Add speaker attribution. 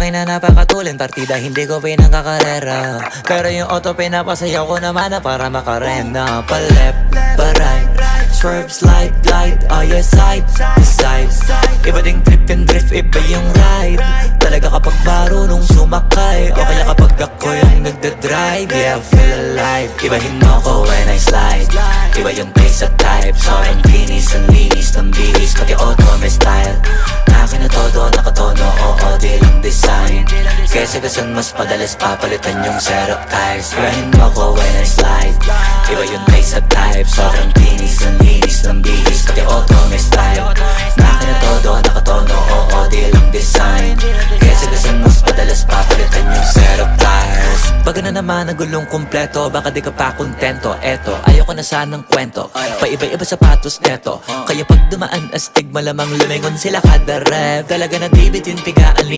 Speaker 1: akin na napakatulin, partida hindi ko pinangkakarera. Pero yung auto pinapasayaw ko naman na para makarena. Pa left, pa right, swerve, slide, glide, oh yeah, side to side. Iba ding trip and drift, iba yung ride. Talaga kapag marunong sumakay, o kaya kapag ako yung nagdadrive, yeah, feel alive. Ibahin mo ko when I slide, iba yung pace at type. Sobrang kinis, ang linis ng bihis, pati auto may style. Akin na todo, nakatono, oo, di lang design. Kesa gasan mas padalas papalitan yung setup tires. Ibahin mo ko when I slide, iba yung pace at type. Sobrang kinis, ang linis ng bihis, pati auto may style. Akin na todo, nakatono, oo, di lang design. Kesa gasan mas padalas papalitan yung setup tires. Baga na naman ang gulong kumpleto, baka di ka pa kontento. Eto, ayoko na sanang kwento, paiba-iba sapatos neto. Kaya pag dumaan astig, malamang lumingon sila kada rep. Talaga na David yung pigaan.